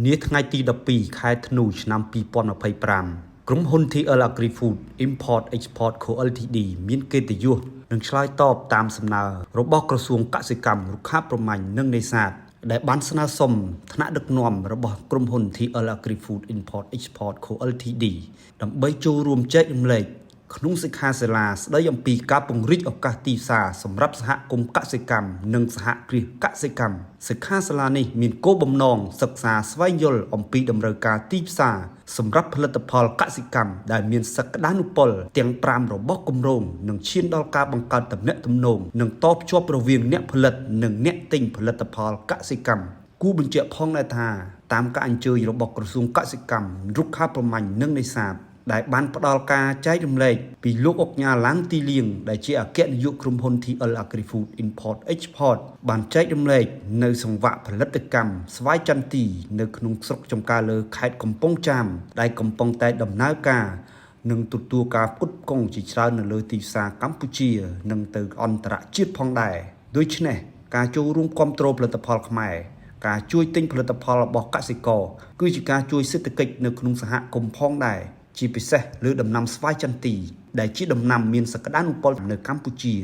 នាថ្ងៃទី12ខែធ្នូឆ្នាំ2025ក្រុមហ៊ុន TL Agri-Food Import Export Co Ltd មានកិត្តិយសនឹងឆ្លើយតបតាមសំណើរបស់ក្រសួងកសិកម្មរុក្ខាប្រមាញ់និងនេសាទដែលបានស្នើសុំថ្នាក់ដឹកនាំរបស់ក្រុមហ៊ុន TL Agri-Food Import Export Co Ltd ដើម្បីចូលរួមចែករំលែកក្នុងសិក្ខាសាលាស្ដីអំពីការពង្រីកឱកាសទីផ្សារសម្រាប់សហគមន៍កសិកម្មនិងសហគ្រាសកសិកម្មសិក្ខាសាលានេះមានគោលបំណងសិក្សាស្វែងយល់អំពីតម្រូវការទីផ្សារសម្រាប់ផលិតផលកសិកម្មដែលមានសក្តានុពលទាំង5របស់គម្រោងនិងឈានដល់ការបង្កើតទំនាក់ទំនងនិងតភ្ជាប់រវាងអ្នកផលិតនិងអ្នកទិញផលិតផលកសិកម្មគូបញ្ជាក់ផងដែរថាតាមការអញ្ជើញរបស់ក្រសួងកសិកម្មរុក្ខាប្រមាញ់និងនេសាទដែលបានផ្ដល់ការចែករំលែកពីលោកអុកញ៉ាឡាងទីលៀងដែលជាអគ្គនាយកក្រុមហ៊ុន TL Agri-Food Import Export បានចែករំលែកនៅសង្វាក់ផលិតកម្មស្វាយចន្ទទីនៅក្នុងស្រុកចំការលើខេត្តកំពង់ចាមដែលកំពុងតែដំណើរការនិងទទួលការផ្គត់ផ្គង់ជាច្រើននៅលើទីផ្សារកម្ពុជានិងទៅអន្តរជាតិផងដែរដូច្នេះការចូលរួមគាំទ្រផលិតផលខ្មែរការជួយទិញផលិតផលរបស់កសិករគឺជាការជួយសេដ្ឋកិច្ចនៅក្នុងសហគមន៍ផងដែរជាពិសេសលើដំណាំស្វាយចន្ទទីដែលជាដំណាំមានសក្តានុពលនៅកម្ពុជា